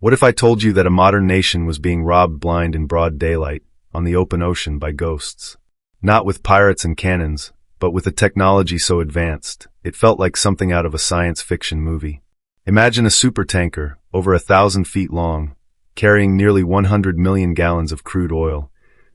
What if I told you that a modern nation was being robbed blind in broad daylight, on the open ocean by ghosts? Not with pirates and cannons, but with a technology so advanced, it felt like something out of a science fiction movie. Imagine a supertanker, over 1,000 feet long, carrying nearly 100 million gallons of crude oil,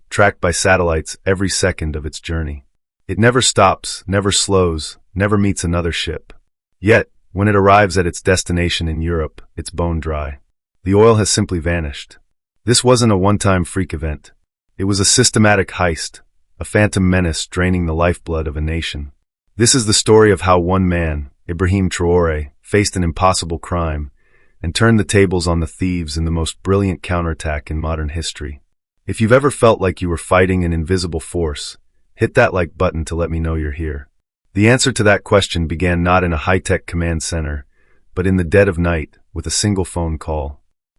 tracked by satellites every second of its journey. It never stops, never slows, never meets another ship. Yet, when it arrives at its destination in Europe, it's bone dry. The oil has simply vanished. This wasn't a one-time freak event. It was a systematic heist, a phantom menace draining the lifeblood of a nation. This is the story of how one man, Ibrahim Traoré, faced an impossible crime and turned the tables on the thieves in the most brilliant counterattack in modern history. If you've ever felt like you were fighting an invisible force, hit that like button to let me know you're here. The answer to that question began not in a high-tech command center, but in the dead of night with a single phone call.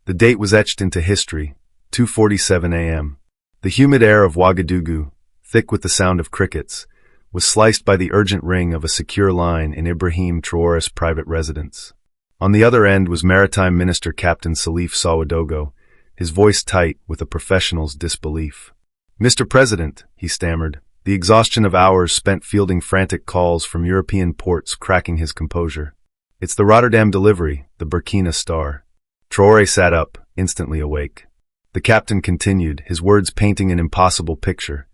The date was etched into history, 2:47 a.m. The humid air of Ouagadougou, thick with the sound of crickets, was sliced by the urgent ring of a secure line in Ibrahim Traoré's private residence. On the other end was Maritime Minister Captain Salif Sawadogo, his voice tight with a professional's disbelief. "Mr. President," he stammered, the exhaustion of hours spent fielding frantic calls from European ports cracking his composure. "It's the Rotterdam delivery, the Burkina Star." Traoré sat up, instantly awake. The captain continued, his words painting an impossible picture.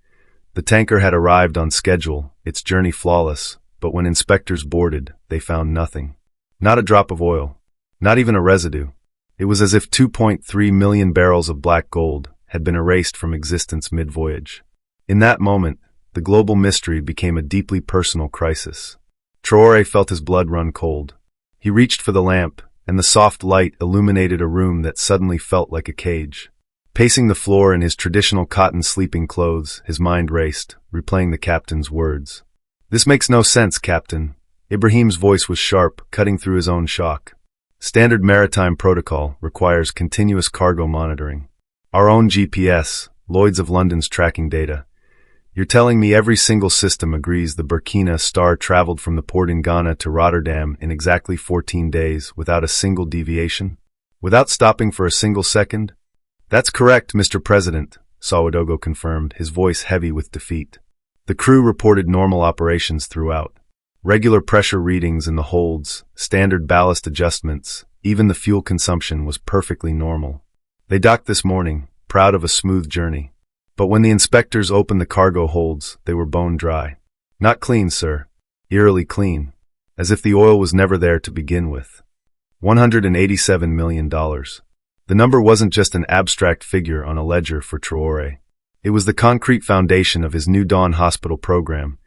The tanker had arrived on schedule, its journey flawless, but when inspectors boarded, they found nothing. Not a drop of oil. Not even a residue. It was as if 2.3 million barrels of black gold had been erased from existence mid-voyage. In that moment, the global mystery became a deeply personal crisis. Traoré felt his blood run cold. He reached for the lamp, and the soft light illuminated a room that suddenly felt like a cage. Pacing the floor in his traditional cotton sleeping clothes, his mind raced, replaying the captain's words. "This makes no sense, Captain." Ibrahim's voice was sharp, cutting through his own shock. "Standard maritime protocol requires continuous cargo monitoring. Our own GPS, Lloyd's of London's tracking data. You're telling me every single system agrees the Burkina Star traveled from the port in Ghana to Rotterdam in exactly 14 days without a single deviation? Without stopping for a single second?" "That's correct, Mr. President," Sawadogo confirmed, his voice heavy with defeat. The crew reported normal operations throughout. Regular pressure readings in the holds, standard ballast adjustments, even the fuel consumption was perfectly normal. They docked this morning, proud of a smooth journey. But when the inspectors opened the cargo holds, they were bone dry. "Not clean, sir. Eerily clean. As if the oil was never there to begin with. $187 million. The number wasn't just an abstract figure on a ledger for Traoré. It was the concrete foundation of his New Dawn hospital program,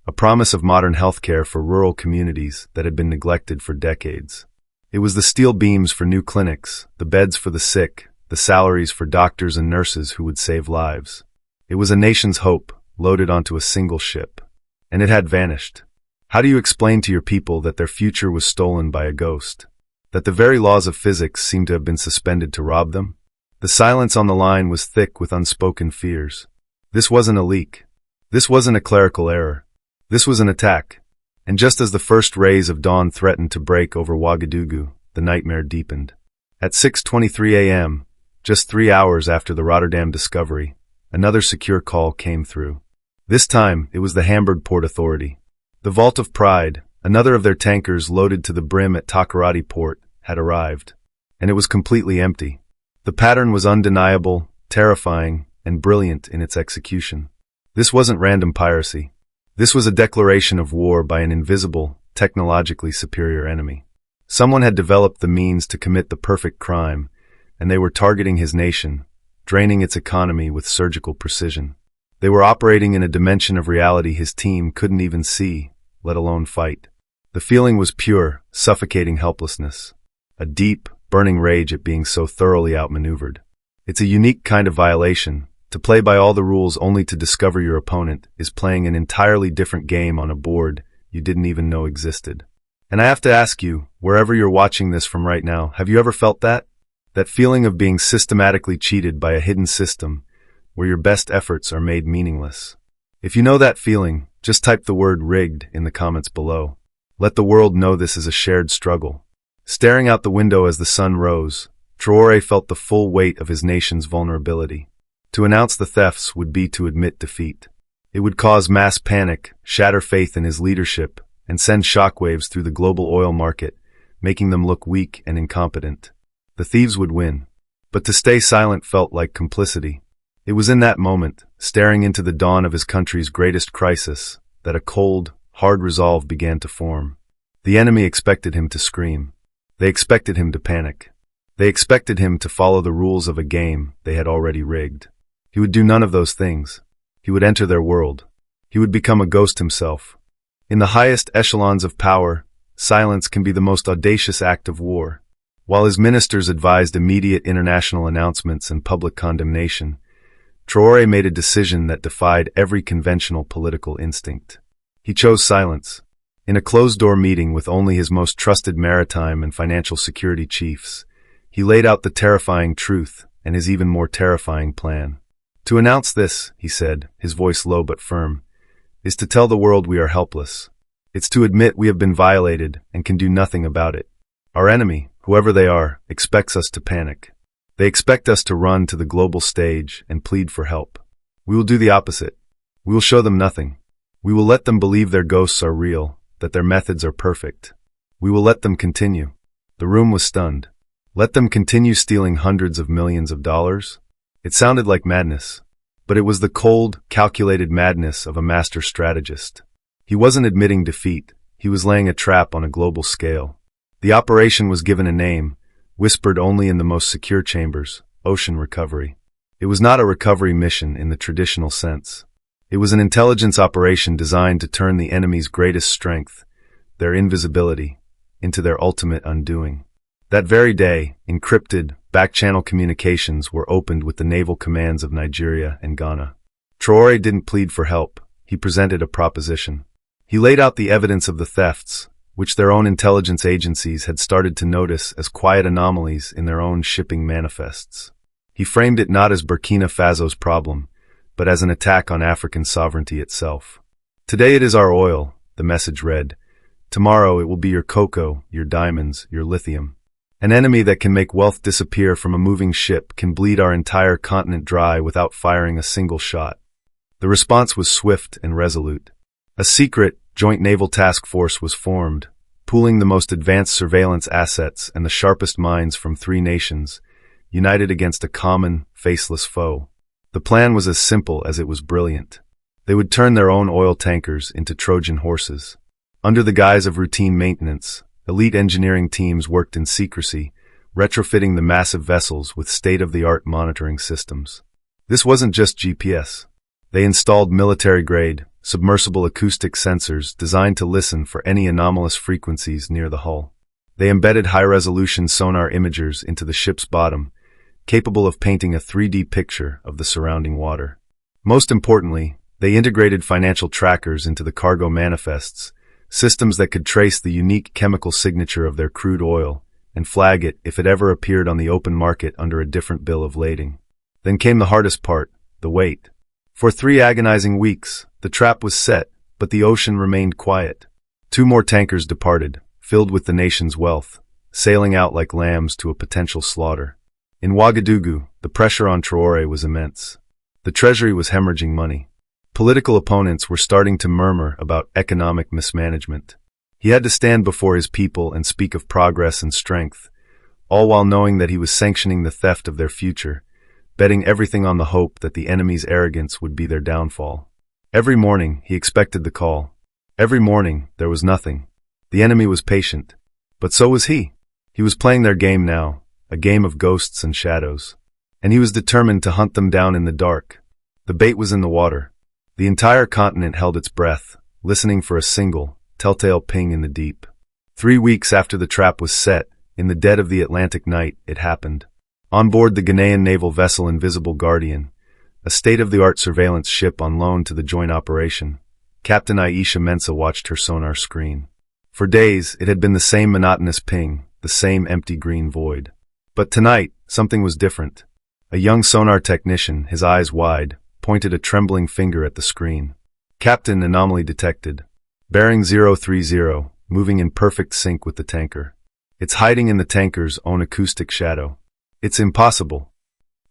a promise of modern healthcare for rural communities that had been neglected for decades. It was the steel beams for new clinics, the beds for the sick, the salaries for doctors and nurses who would save lives. It was a nation's hope, loaded onto a single ship. And it had vanished. How do you explain to your people that their future was stolen by a ghost? That the very laws of physics seemed to have been suspended to rob them? The silence on the line was thick with unspoken fears. This wasn't a leak. This wasn't a clerical error. This was an attack. And just as the first rays of dawn threatened to break over Ouagadougou, the nightmare deepened. At 6:23 a.m., just 3 hours after the Rotterdam discovery, another secure call came through. This time, it was the Hamburg Port Authority. The Vault of Pride, another of their tankers loaded to the brim at Takoradi Port, had arrived. And it was completely empty. The pattern was undeniable, terrifying, and brilliant in its execution. This wasn't random piracy. This was a declaration of war by an invisible, technologically superior enemy. Someone had developed the means to commit the perfect crime, and they were targeting his nation, draining its economy with surgical precision. They were operating in a dimension of reality his team couldn't even see, let alone fight. The feeling was pure, suffocating helplessness. A deep, burning rage at being so thoroughly outmaneuvered. It's a unique kind of violation. To play by all the rules only to discover your opponent is playing an entirely different game on a board you didn't even know existed. And I have to ask you, wherever you're watching this from right now, have you ever felt that? That feeling of being systematically cheated by a hidden system, where your best efforts are made meaningless. If you know that feeling, just type the word rigged in the comments below. Let the world know this is a shared struggle. Staring out the window as the sun rose, Traoré felt the full weight of his nation's vulnerability. To announce the thefts would be to admit defeat. It would cause mass panic, shatter faith in his leadership, and send shockwaves through the global oil market, making them look weak and incompetent. The thieves would win. But to stay silent felt like complicity. It was in that moment, staring into the dawn of his country's greatest crisis, that a cold, hard resolve began to form. The enemy expected him to scream. They expected him to panic. They expected him to follow the rules of a game they had already rigged. He would do none of those things. He would enter their world. He would become a ghost himself. In the highest echelons of power, silence can be the most audacious act of war. While his ministers advised immediate international announcements and public condemnation, Traoré made a decision that defied every conventional political instinct. He chose silence. In a closed-door meeting with only his most trusted maritime and financial security chiefs, he laid out the terrifying truth and his even more terrifying plan. To announce this, he said, his voice low but firm, is to tell the world we are helpless. It's to admit we have been violated and can do nothing about it. Our enemy, whoever they are, expects us to panic. They expect us to run to the global stage and plead for help. We will do the opposite. We will show them nothing. We will let them believe their ghosts are real, that their methods are perfect. We will let them continue. The room was stunned. Let them continue stealing hundreds of millions of dollars? It sounded like madness, but it was the cold, calculated madness of a master strategist. He wasn't admitting defeat. He was laying a trap on a global scale. The operation was given a name, whispered only in the most secure chambers: ocean recovery. It was not a recovery mission in the traditional sense. It was an intelligence operation designed to turn the enemy's greatest strength, their invisibility, into their ultimate undoing. That very day, encrypted, back-channel communications were opened with the naval commands of Nigeria and Ghana. Traoré didn't plead for help. He presented a proposition. He laid out the evidence of the thefts, which their own intelligence agencies had started to notice as quiet anomalies in their own shipping manifests. He framed it not as Burkina Faso's problem, but as an attack on African sovereignty itself. Today it is our oil, the message read. Tomorrow it will be your cocoa, your diamonds, your lithium. An enemy that can make wealth disappear from a moving ship can bleed our entire continent dry without firing a single shot. The response was swift and resolute. A secret, joint naval task force was formed, pooling the most advanced surveillance assets and the sharpest minds from 3 nations, united against a common, faceless foe. The plan was as simple as it was brilliant. They would turn their own oil tankers into Trojan horses. Under the guise of routine maintenance, elite engineering teams worked in secrecy, retrofitting the massive vessels with state-of-the-art monitoring systems. This wasn't just GPS. They installed military-grade, submersible acoustic sensors designed to listen for any anomalous frequencies near the hull. They embedded high-resolution sonar imagers into the ship's bottom, capable of painting a 3D picture of the surrounding water. Most importantly, they integrated financial trackers into the cargo manifests, systems that could trace the unique chemical signature of their crude oil and flag it if it ever appeared on the open market under a different bill of lading. Then came the hardest part, the wait. For 3 agonizing weeks, the trap was set, but the ocean remained quiet. 2 more tankers departed, filled with the nation's wealth, sailing out like lambs to a potential slaughter. In Ouagadougou, the pressure on Traoré was immense. The treasury was hemorrhaging money. Political opponents were starting to murmur about economic mismanagement. He had to stand before his people and speak of progress and strength, all while knowing that he was sanctioning the theft of their future, betting everything on the hope that the enemy's arrogance would be their downfall. Every morning, he expected the call. Every morning, there was nothing. The enemy was patient. But so was he. He was playing their game now, a game of ghosts and shadows. And he was determined to hunt them down in the dark. The bait was in the water. The entire continent held its breath, listening for a single, telltale ping in the deep. 3 weeks after the trap was set, in the dead of the Atlantic night, it happened. On board the Ghanaian naval vessel Invisible Guardian, a state-of-the-art surveillance ship on loan to the joint operation, Captain Aisha Mensah watched her sonar screen. For days, it had been the same monotonous ping, the same empty green void. But tonight, something was different. A young sonar technician, his eyes wide, pointed a trembling finger at the screen. Captain, anomaly detected. Bearing 030, moving in perfect sync with the tanker. It's hiding in the tanker's own acoustic shadow. It's impossible.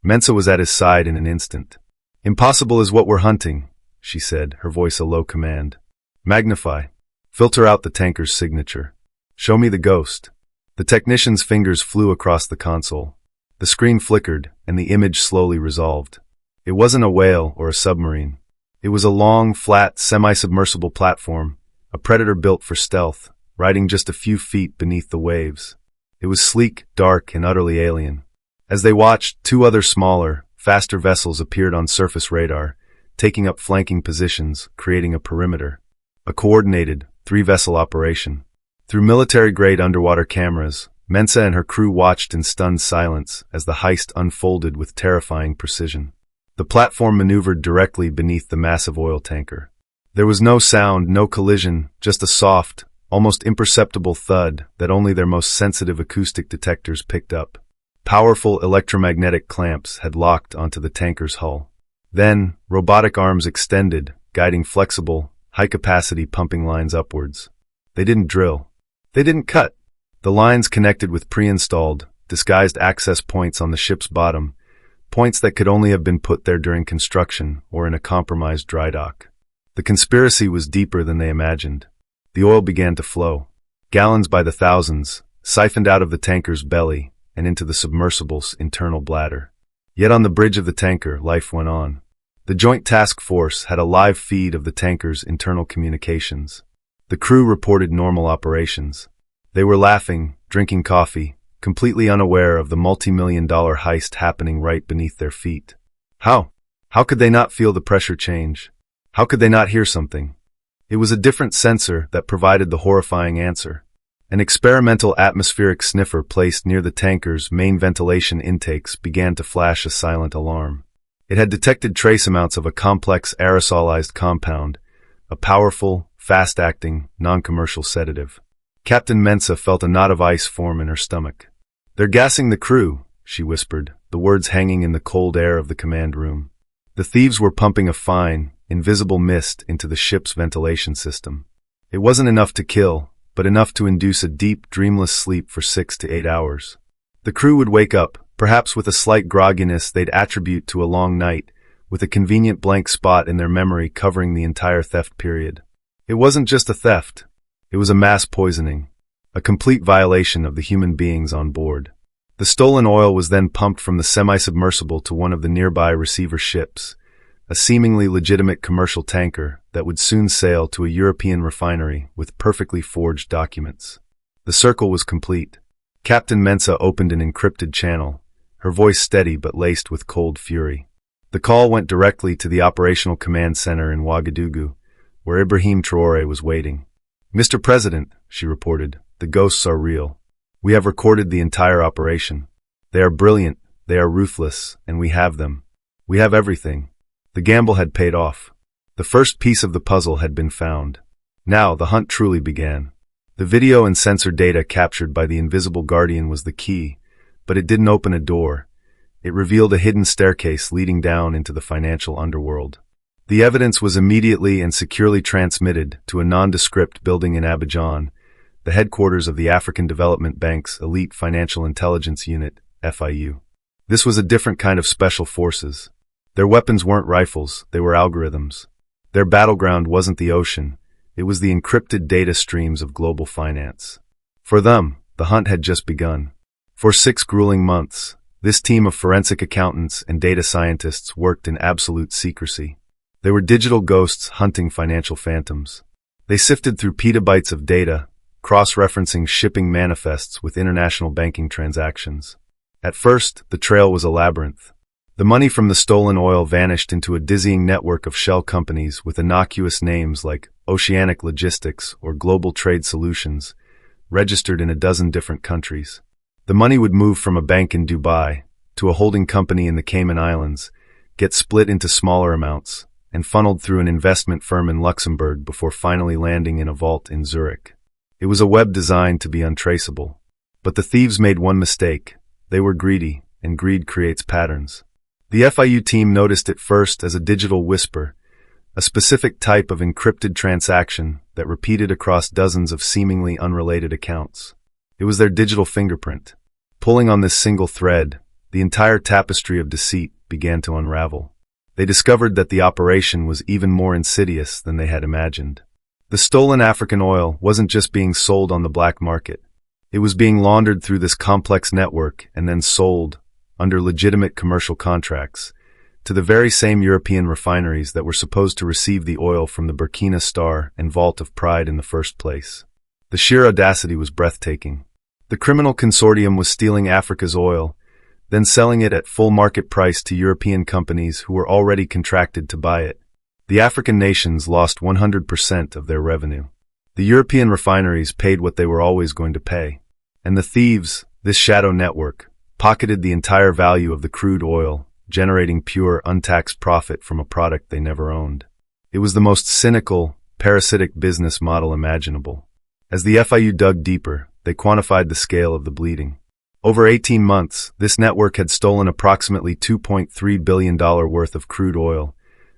Mensa was at his side in an instant. Impossible is what we're hunting, she said, her voice a low command. Magnify. Filter out the tanker's signature. Show me the ghost. The technician's fingers flew across the console. The screen flickered, and the image slowly resolved. It wasn't a whale or a submarine. It was a long, flat, semi-submersible platform, a predator built for stealth, riding just a few feet beneath the waves. It was sleek, dark, and utterly alien. As they watched, two other smaller, faster vessels appeared on surface radar, taking up flanking positions, creating a perimeter. A coordinated, three-vessel operation. Through military-grade underwater cameras, Mensa and her crew watched in stunned silence as the heist unfolded with terrifying precision. The platform maneuvered directly beneath the massive oil tanker. There was no sound, no collision, just a soft, almost imperceptible thud that only their most sensitive acoustic detectors picked up. Powerful electromagnetic clamps had locked onto the tanker's hull. Then, robotic arms extended, guiding flexible, high-capacity pumping lines upwards. They didn't drill. They didn't cut. The lines connected with pre-installed, disguised access points on the ship's bottom, points that could only have been put there during construction or in a compromised dry dock. The conspiracy was deeper than they imagined. The oil began to flow, gallons by the thousands, siphoned out of the tanker's belly and into the submersible's internal bladder. Yet on the bridge of the tanker, life went on. The Joint Task Force had a live feed of the tanker's internal communications. The crew reported normal operations. They were laughing, drinking coffee, completely unaware of the multi-million-dollar heist happening right beneath their feet. How? How could they not feel the pressure change? How could they not hear something? It was a different sensor that provided the horrifying answer. An experimental atmospheric sniffer placed near the tanker's main ventilation intakes began to flash a silent alarm. It had detected trace amounts of a complex aerosolized compound, a powerful, fast-acting, non-commercial sedative. Captain Mensa felt a knot of ice form in her stomach. "They're gassing the crew," she whispered, the words hanging in the cold air of the command room. The thieves were pumping a fine, invisible mist into the ship's ventilation system. It wasn't enough to kill, but enough to induce a deep, dreamless sleep for 6 to 8 hours. The crew would wake up, perhaps with a slight grogginess they'd attribute to a long night, with a convenient blank spot in their memory covering the entire theft period. It wasn't just a theft. It was a mass poisoning, a complete violation of the human beings on board. The stolen oil was then pumped from the semi-submersible to one of the nearby receiver ships, a seemingly legitimate commercial tanker that would soon sail to a European refinery with perfectly forged documents. The circle was complete. Captain Mensa opened an encrypted channel, her voice steady but laced with cold fury. The call went directly to the operational command center in Ouagadougou, where Ibrahim Traoré was waiting. "Mr. President," she reported, "the ghosts are real. We have recorded the entire operation. They are brilliant, they are ruthless, and we have them. We have everything." The gamble had paid off. The first piece of the puzzle had been found. Now the hunt truly began. The video and sensor data captured by the invisible guardian was the key, but it didn't open a door. It revealed a hidden staircase leading down into the financial underworld. The evidence was immediately and securely transmitted to a nondescript building in Abidjan, the headquarters of the African Development Bank's Elite Financial Intelligence Unit, FIU. This was a different kind of special forces. Their weapons weren't rifles, they were algorithms. Their battleground wasn't the ocean, it was the encrypted data streams of global finance. For them, the hunt had just begun. For 6 grueling months, this team of forensic accountants and data scientists worked in absolute secrecy. They were digital ghosts hunting financial phantoms. They sifted through petabytes of data, cross-referencing shipping manifests with international banking transactions. At first, the trail was a labyrinth. The money from the stolen oil vanished into a dizzying network of shell companies with innocuous names like Oceanic Logistics or Global Trade Solutions, registered in a dozen different countries. The money would move from a bank in Dubai to a holding company in the Cayman Islands, get split into smaller amounts, and funneled through an investment firm in Luxembourg before finally landing in a vault in Zurich. It was a web designed to be untraceable. But the thieves made one mistake. They were greedy, and greed creates patterns. The FIU team noticed it first as a digital whisper, a specific type of encrypted transaction that repeated across dozens of seemingly unrelated accounts. It was their digital fingerprint. Pulling on this single thread, the entire tapestry of deceit began to unravel. They discovered that the operation was even more insidious than they had imagined. The stolen African oil wasn't just being sold on the black market. It was being laundered through this complex network and then sold, under legitimate commercial contracts, to the very same European refineries that were supposed to receive the oil from the Burkina Star and Vault of Pride in the first place. The sheer audacity was breathtaking. The criminal consortium was stealing Africa's oil, then selling it at full market price to European companies who were already contracted to buy it. The African nations lost 100% of their revenue. The European refineries paid what they were always going to pay. And the thieves, this shadow network, pocketed the entire value of the crude oil, generating pure, untaxed profit from a product they never owned. It was the most cynical, parasitic business model imaginable. As the FIU dug deeper, they quantified the scale of the bleeding. Over 18 months, this network had stolen approximately $2.3 billion worth of crude oil,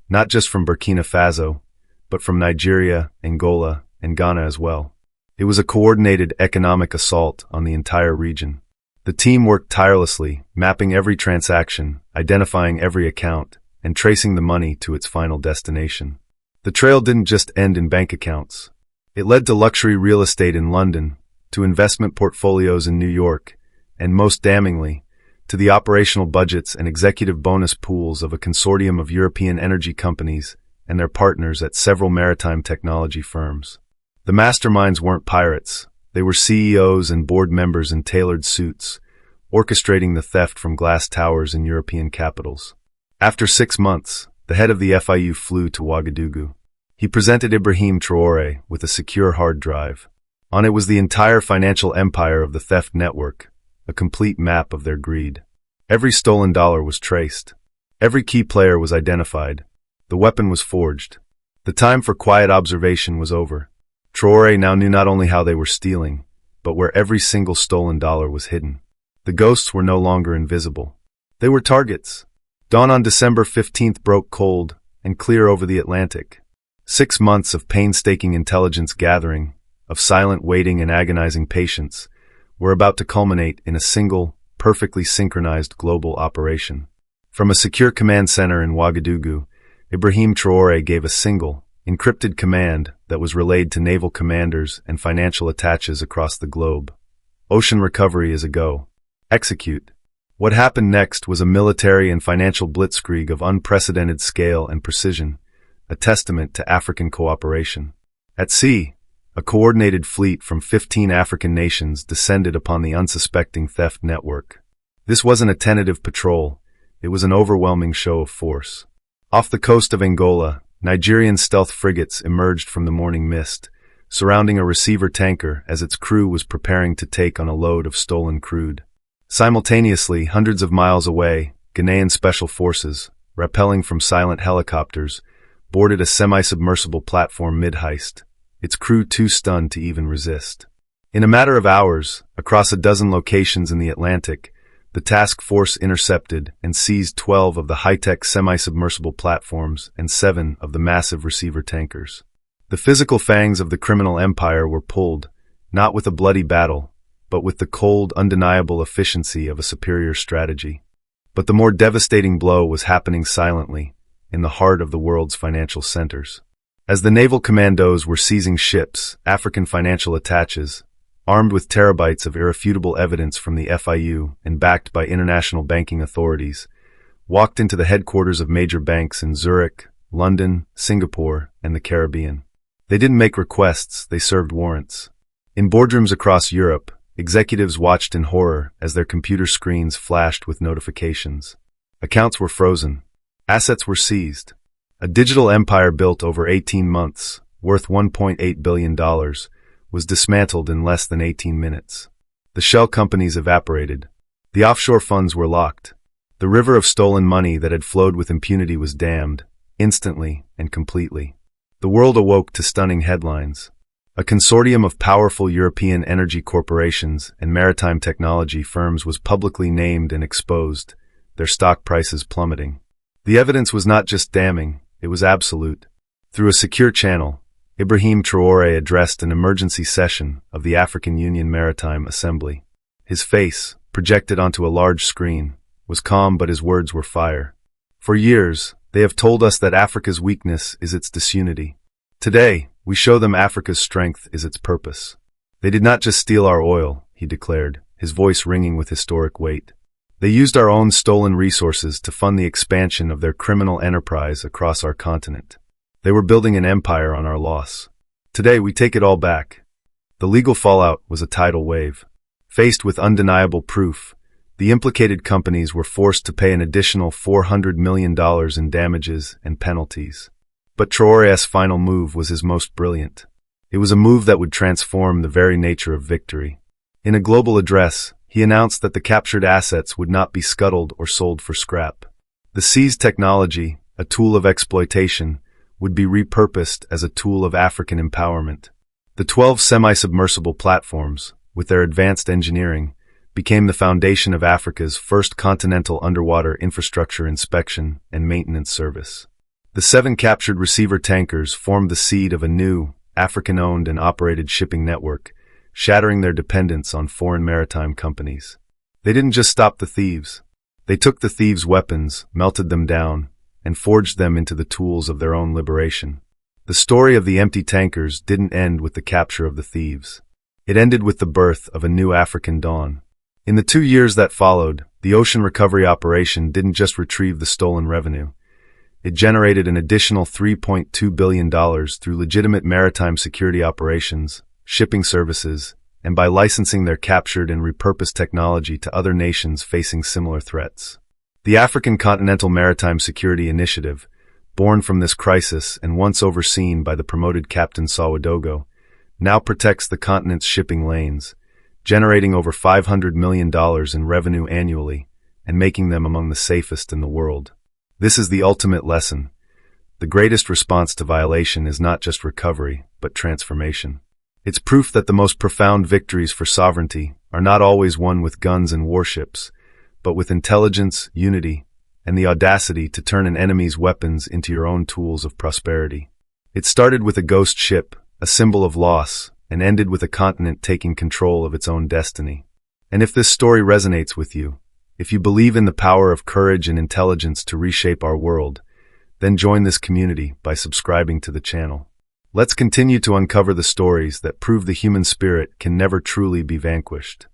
not just from Burkina Faso, but from Nigeria, Angola, and Ghana as well. It was a coordinated economic assault on the entire region. The team worked tirelessly, mapping every transaction, identifying every account, and tracing the money to its final destination. The trail didn't just end in bank accounts. It led to luxury real estate in London, to investment portfolios in New York, and most damningly, to the operational budgets and executive bonus pools of a consortium of European energy companies and their partners at several maritime technology firms. The masterminds weren't pirates. They were CEOs and board members in tailored suits, orchestrating the theft from glass towers in European capitals. After 6 months, the head of the FIU flew to Ouagadougou. He presented Ibrahim Traoré with a secure hard drive. On it was the entire financial empire of the theft network, a complete map of their greed. Every stolen dollar was traced. Every key player was identified. The weapon was forged. The time for quiet observation was over. Traoré now knew not only how they were stealing, but where every single stolen dollar was hidden. The ghosts were no longer invisible. They were targets. Dawn on December 15th broke cold and clear over the Atlantic. 6 months of painstaking intelligence gathering, of silent waiting and agonizing patience, were about to culminate in a single, perfectly synchronized global operation. From a secure command center in Ouagadougou, Ibrahim Traoré gave a single, encrypted command that was relayed to naval commanders and financial attaches across the globe. Ocean recovery is a go. Execute. What happened next was a military and financial blitzkrieg of unprecedented scale and precision, a testament to African cooperation. At sea, a coordinated fleet from 15 African nations descended upon the unsuspecting theft network. This wasn't a tentative patrol, it was an overwhelming show of force. Off the coast of Angola, Nigerian stealth frigates emerged from the morning mist, surrounding a receiver tanker as its crew was preparing to take on a load of stolen crude. Simultaneously, hundreds of miles away, Ghanaian special forces, rappelling from silent helicopters, boarded a semi-submersible platform mid-heist, its crew too stunned to even resist. In a matter of hours, across a dozen locations in the Atlantic, the task force intercepted and seized 12 of the high-tech semi-submersible platforms and 7 of the massive receiver tankers. The physical fangs of the criminal empire were pulled, not with a bloody battle, but with the cold, undeniable efficiency of a superior strategy. But the more devastating blow was happening silently, in the heart of the world's financial centers. As the naval commandos were seizing ships, African financial attaches, armed with terabytes of irrefutable evidence from the FIU and backed by international banking authorities, walked into the headquarters of major banks in Zurich, London, Singapore, and the Caribbean. They didn't make requests, they served warrants. In boardrooms across Europe, executives watched in horror as their computer screens flashed with notifications. Accounts were frozen. Assets were seized. A digital empire built over 18 months, worth $1.8 billion, was dismantled in less than 18 minutes. The shell companies evaporated. The offshore funds were locked. The river of stolen money that had flowed with impunity was dammed, instantly and completely. The world awoke to stunning headlines. A consortium of powerful European energy corporations and maritime technology firms was publicly named and exposed, their stock prices plummeting. The evidence was not just damning, it was absolute. Through a secure channel, Ibrahim Traoré addressed an emergency session of the African Union Maritime Assembly. His face, projected onto a large screen, was calm, but his words were fire. For years, they have told us that Africa's weakness is its disunity. Today, we show them Africa's strength is its purpose. They did not just steal our oil, he declared, his voice ringing with historic weight. They used our own stolen resources to fund the expansion of their criminal enterprise across our continent. They were building an empire on our loss. Today, we take it all back. The legal fallout was a tidal wave. Faced with undeniable proof, the implicated companies were forced to pay an additional $400 million in damages and penalties. But Traoré's final move was his most brilliant. It was a move that would transform the very nature of victory. In a global address, he announced that the captured assets would not be scuttled or sold for scrap. The seized technology, a tool of exploitation, would be repurposed as a tool of African empowerment. The 12 semi-submersible platforms, with their advanced engineering, became the foundation of Africa's first continental underwater infrastructure inspection and maintenance service. The 7 captured receiver tankers formed the seed of a new, African-owned and operated shipping network, shattering their dependence on foreign maritime companies. They didn't just stop the thieves. They took the thieves' weapons, melted them down, and forged them into the tools of their own liberation. The story of the empty tankers didn't end with the capture of the thieves. It ended with the birth of a new African dawn. In the 2 years that followed, the ocean recovery operation didn't just retrieve the stolen revenue. It generated an additional $3.2 billion through legitimate maritime security operations, shipping services, and by licensing their captured and repurposed technology to other nations facing similar threats. The African Continental Maritime Security Initiative, born from this crisis and once overseen by the promoted Captain Sawadogo, now protects the continent's shipping lanes, generating over $500 million in revenue annually and making them among the safest in the world. This is the ultimate lesson. The greatest response to violation is not just recovery, but transformation. It's proof that the most profound victories for sovereignty are not always won with guns and warships, but with intelligence, unity, and the audacity to turn an enemy's weapons into your own tools of prosperity. It started with a ghost ship, a symbol of loss, and ended with a continent taking control of its own destiny. And if this story resonates with you, if you believe in the power of courage and intelligence to reshape our world, then join this community by subscribing to the channel. Let's continue to uncover the stories that prove the human spirit can never truly be vanquished.